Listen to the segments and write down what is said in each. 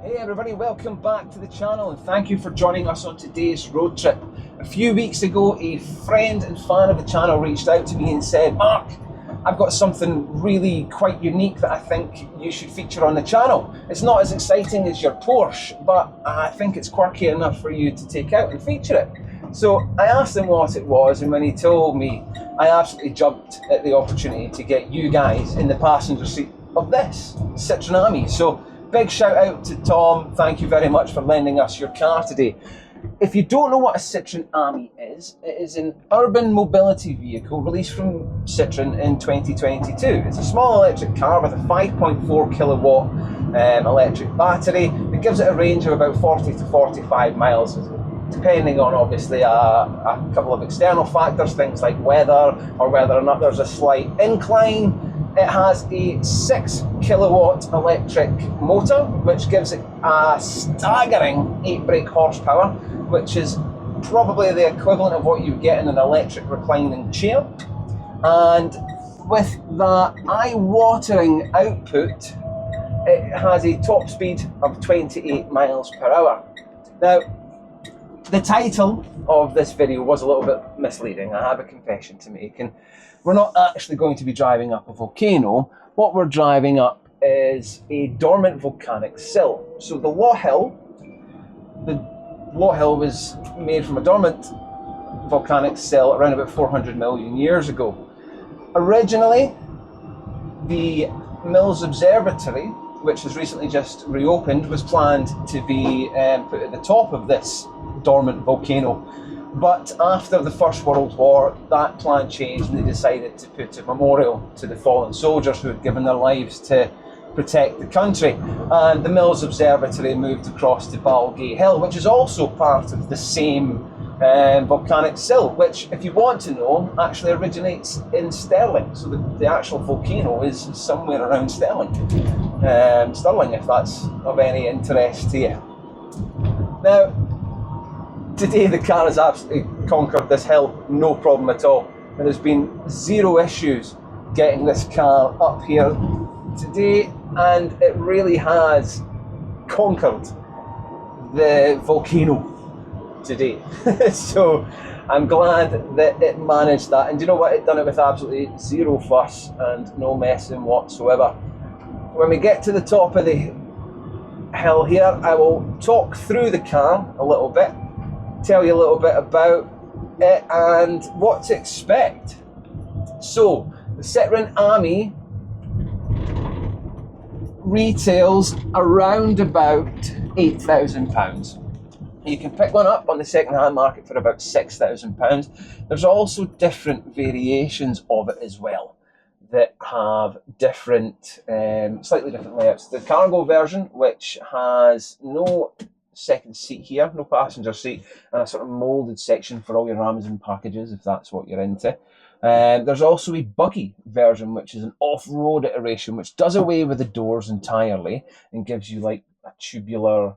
Hey everybody, welcome back to the channel and thank you for joining us on today's road trip. A few weeks ago, a friend and fan of the channel reached out to me and said, Mark, I've got something really quite unique that I think you should feature on the channel. It's not as exciting as your Porsche, but I think it's quirky enough for you to take out and feature it. So I asked him what it was, and when he told me, I absolutely jumped at the opportunity to get you guys in the passenger seat of this Citroën Ami. So big shout out to Tom, thank you very much for lending us your car today. If you don't know what a Citroën Ami is, it is an urban mobility vehicle released from Citroën in 2022. It's a small electric car with a 5.4 kilowatt electric battery that gives it a range of about 40 to 45 miles, depending on obviously a couple of external factors, things like weather or whether or not there's a slight incline. It has a 6 kilowatt electric motor, which gives it a staggering 8 brake horsepower, which is probably the equivalent of what you get in an electric reclining chair. And with that eye-watering output, it has a top speed of 28 miles per hour. Now, the title of this video was a little bit misleading, I have a confession to make, and we're not actually going to be driving up a volcano. What we're driving up is a dormant volcanic sill. So the Law Hill was made from a dormant volcanic sill around about 400 million years ago. Originally, the Mills Observatory, which has recently just reopened, was planned to be put at the top of this dormant volcano. But after the First World War, that plan changed and they decided to put a memorial to the fallen soldiers who had given their lives to protect the country. And the Mills Observatory moved across to Balgay Hill, which is also part of the same volcanic sill, which, if you want to know, actually originates in Stirling. So the actual volcano is somewhere around Stirling. Stirling, if that's of any interest to you. Now, today the car has absolutely conquered this hill, no problem at all. And there's been zero issues getting this car up here today, and it really has conquered the volcano today. So I'm glad that it managed that, and you know what, it done it with absolutely zero fuss and no messing whatsoever. When we get to the top of the hill here, I will talk through the car a little bit, tell you a little bit about it and what to expect. So the Citroën Ami retails around about £8,000. You can pick one up on the second-hand market for about £6,000. There's also different variations of it as well that have different, slightly different layouts. The cargo version, which has no second seat here, no passenger seat, and a sort of moulded section for all your Amazon packages, if that's what you're into. There's also a buggy version, which is an off-road iteration, which does away with the doors entirely and gives you like a tubular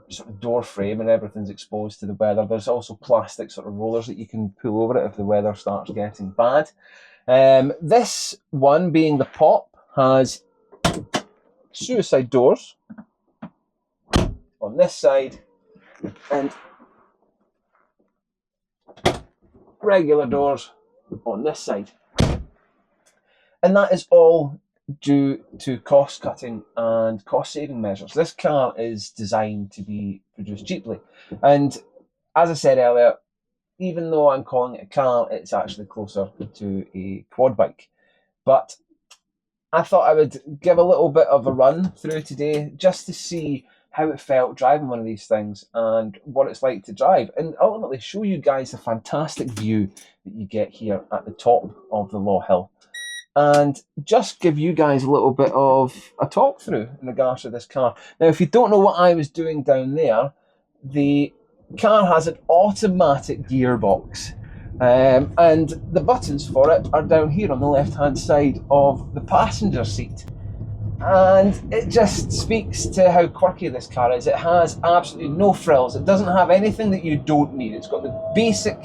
sort of door frame, and everything's exposed to the weather. There's also plastic sort of rollers that you can pull over it if the weather starts getting bad. This one, being the Pop, has suicide doors on this side and regular doors on this side, and that is all due to cost cutting and cost saving measures. This car is designed to be produced cheaply, and as I said earlier, even though I'm calling it a car, it's actually closer to a quad bike. But I thought I would give a little bit of a run through today just to see how it felt driving one of these things and what it's like to drive, and ultimately show you guys the fantastic view that you get here at the top of the Law Hill, and just give you guys a little bit of a talk through in regards to this car. Now, if you don't know what I was doing down there, the car has an automatic gearbox, and the buttons for it are down here on the left hand side of the passenger seat. And it just speaks to how quirky this car is. It has absolutely no frills. It doesn't have anything that you don't need. It's got the basic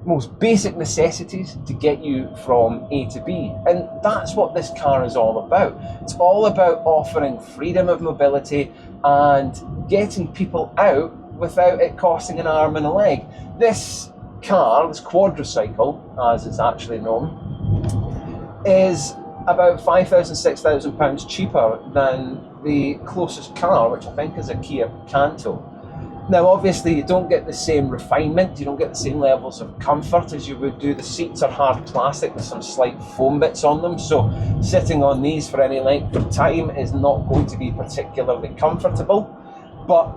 most basic necessities to get you from A to B. And that's what this car is all about. It's all about offering freedom of mobility and getting people out without it costing an arm and a leg. This car, this quadricycle, as it's actually known, is about £5,000, £6,000 cheaper than the closest car, which I think is a Kia Picanto. Now, obviously, you don't get the same refinement, you don't get the same levels of comfort as you would do. The seats are hard plastic with some slight foam bits on them, so sitting on these for any length of time is not going to be particularly comfortable. But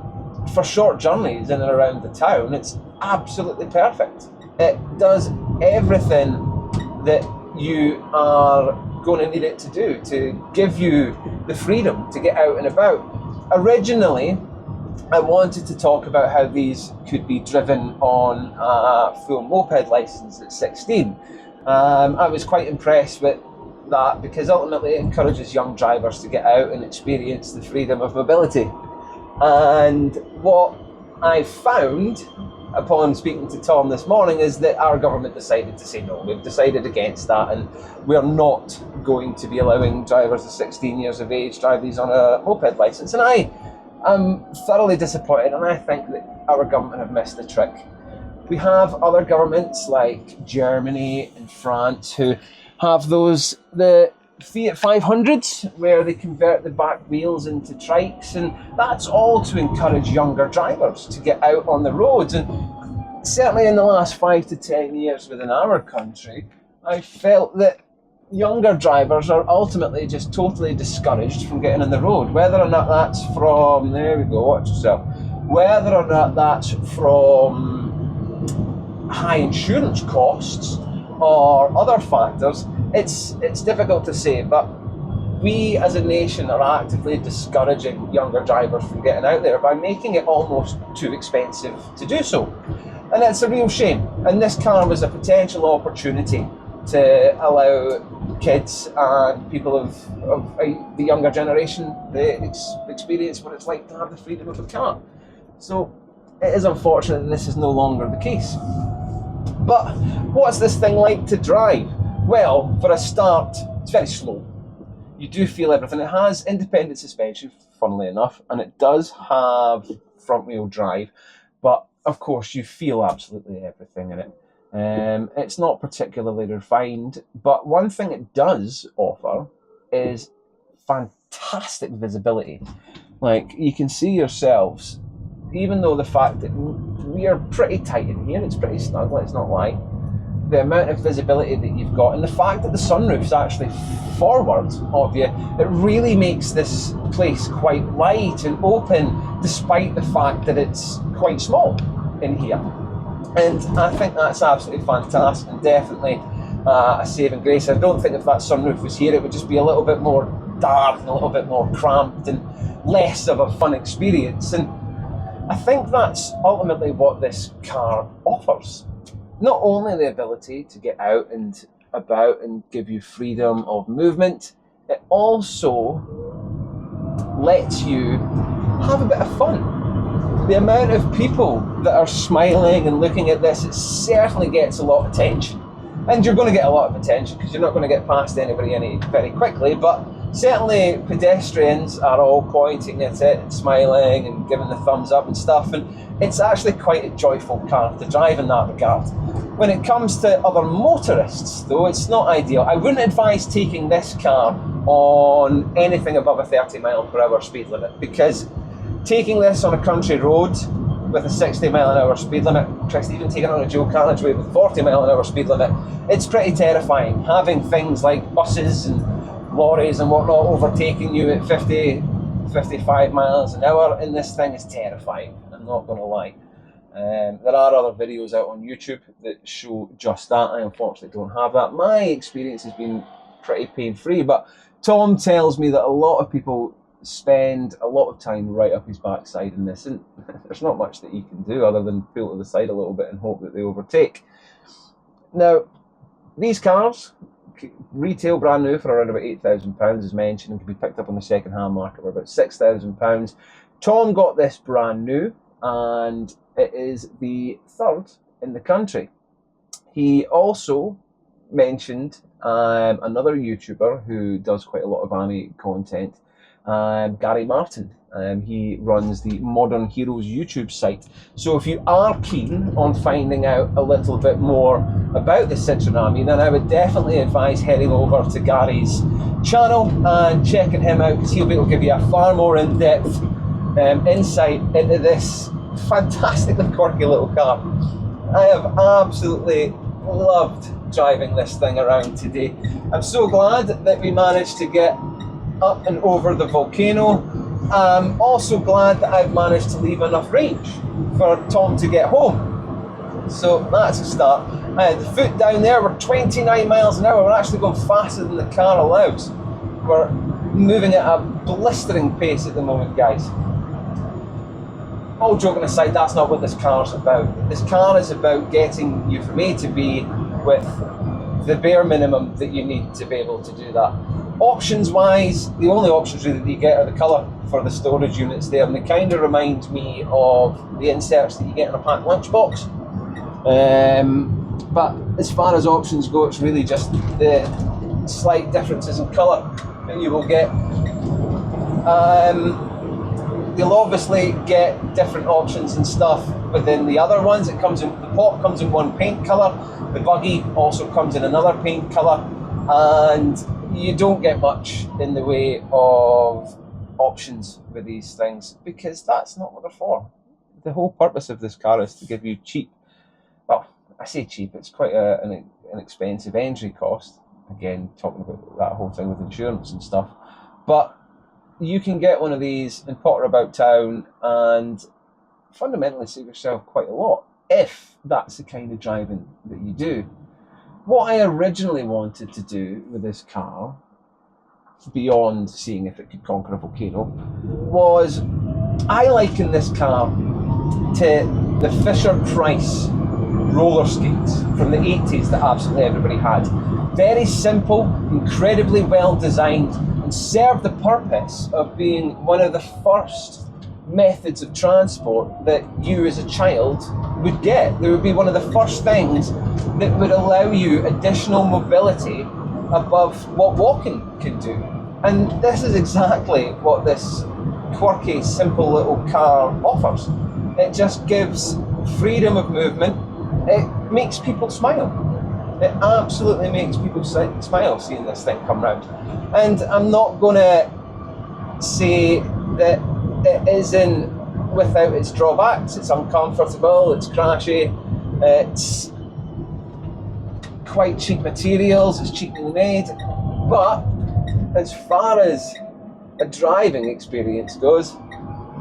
for short journeys in and around the town, it's absolutely perfect. It does everything that you are going to need it to do to give you the freedom to get out and about. Originally, I wanted to talk about how these could be driven on a full moped license at 16. I was quite impressed with that because ultimately it encourages young drivers to get out and experience the freedom of mobility. And what I found upon speaking to Tom this morning is that our government decided to say no. We've decided against that, and we're not going to be allowing drivers of 16 years of age drive these on a moped license. And I'm thoroughly disappointed, and I think that our government have missed the trick. We have other governments like Germany and France who have the Fiat 500s where they convert the back wheels into trikes, and that's all to encourage younger drivers to get out on the roads. And certainly in the last 5 to 10 years within our country, I felt that younger drivers are ultimately just totally discouraged from getting on the road, whether or not that's from, there we go, watch yourself, whether or not that's from high insurance costs or other factors. It's difficult to say, but we as a nation are actively discouraging younger drivers from getting out there by making it almost too expensive to do so. And it's a real shame. And this car was a potential opportunity to allow kids and people of the younger generation the experience what it's like to have the freedom of a car. So it is unfortunate that this is no longer the case. But what's this thing like to drive? Well, for a start, it's very slow. You do feel everything. It has independent suspension, funnily enough, and it does have front wheel drive, but of course you feel absolutely everything in it. It's not particularly refined, but one thing it does offer is fantastic visibility. Like, you can see yourselves, even though the fact that we are pretty tight in here, it's pretty snug, let's not lie, the amount of visibility that you've got, and the fact that the sunroof's actually forward of you, it really makes this place quite light and open, despite the fact that it's quite small in here. And I think that's absolutely fantastic, and definitely a saving grace. I don't think if that sunroof was here, it would just be a little bit more dark and a little bit more cramped and less of a fun experience. And I think that's ultimately what this car offers. Not only the ability to get out and about and give you freedom of movement, it also lets you have a bit of fun. The amount of people that are smiling and looking at this, it certainly gets a lot of attention. And you're going to get a lot of attention because you're not going to get past anybody very quickly, but certainly pedestrians are all pointing at it and smiling and giving the thumbs up and stuff, and it's actually quite a joyful car to drive in that regard. When it comes to other motorists, though, it's not ideal. I wouldn't advise taking this car on anything above a 30-mile-per-hour speed limit, because taking this on a country road with a 60-mile-an-hour speed limit, even taking it on a dual carriageway with a 40-mile-an-hour speed limit, it's pretty terrifying. Having things like buses and lorries and whatnot overtaking you at 50, 55 miles an hour in this thing is terrifying, I'm not going to lie. There are other videos out on YouTube that show just that. I unfortunately don't have that. My experience has been pretty pain-free, but Tom tells me that a lot of people spend a lot of time right up his backside in this, and there's not much that you can do other than pull to the side a little bit and hope that they overtake. Now, these cars retail brand new for around about £8,000 as mentioned, and can be picked up on the second hand market for about £6,000. Tom got this brand new, and it is the third in the country. He also mentioned another YouTuber who does quite a lot of Ami content, Gary Martin. He runs the Modern Heroes YouTube site. So if you are keen on finding out a little bit more about the Citroën Ami, then I would definitely advise heading over to Gary's channel and checking him out, because he'll be able to give you a far more in-depth insight into this fantastically quirky little car. I have absolutely loved driving this thing around today. I'm so glad that we managed to get up and over the Volcano. I'm also glad that I've managed to leave enough range for Tom to get home. So that's a start. I had the foot down there, we're 29 miles an hour. We're actually going faster than the car allows. We're moving at a blistering pace at the moment, guys. All joking aside, that's not what this car's about. This car is about getting you from A to B with the bare minimum that you need to be able to do that. Options wise, the only options really that you get are the colour for the storage units there, and they kind of remind me of the inserts that you get in a packed lunchbox. But as far as options go, it's really just the slight differences in colour that you will get. You'll obviously get different options and stuff within the other ones. It comes in, the Pop comes in one paint colour, the Buggy also comes in another paint colour, and you don't get much in the way of options with these things, because that's not what they're for. The whole purpose of this car is to give you cheap, well, I say cheap, it's quite an expensive entry cost. Again, talking about that whole thing with insurance and stuff, but you can get one of these and potter about town and fundamentally save yourself quite a lot, if that's the kind of driving that you do. What I originally wanted to do with this car, beyond seeing if it could conquer a volcano, was I liken this car to the Fisher-Price roller skates from the 80s that absolutely everybody had. Very simple, incredibly well designed, and served the purpose of being one of the first methods of transport that you as a child would get. They would be one of the first things that would allow you additional mobility above what walking can do. And this is exactly what this quirky, simple little car offers. It just gives freedom of movement. It makes people smile. It absolutely makes people smile seeing this thing come round. And I'm not going to say that it isn't without its drawbacks. It's uncomfortable, it's crashy, it's quite cheap materials, it's cheaply made. But as far as a driving experience goes,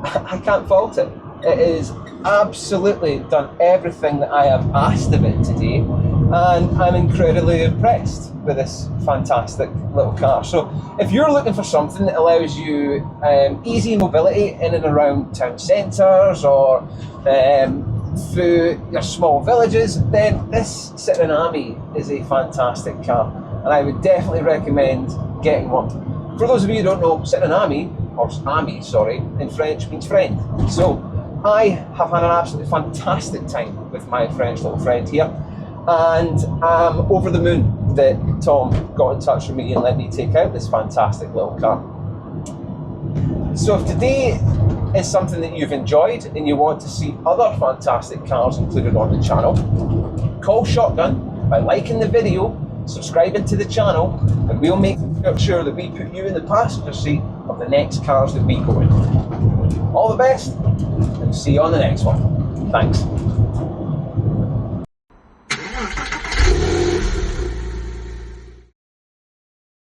I can't fault it. It is absolutely done everything that I have asked of it today, and I'm incredibly impressed with this fantastic little car. So if you're looking for something that allows you easy mobility in and around town centres or through your small villages, then this Citroën Ami is a fantastic car, and I would definitely recommend getting one. For those of you who don't know, Citroën Ami, or Ami, sorry, in French means friend. So I have had an absolutely fantastic time with my French little friend here, and I'm over the moon that Tom got in touch with me and let me take out this fantastic little car. So if today is something that you've enjoyed and you want to see other fantastic cars included on the channel, call shotgun by liking the video, subscribing to the channel, and we'll make sure that we put you in the passenger seat of the next cars that we go in. All the best, and see you on the next one. Thanks.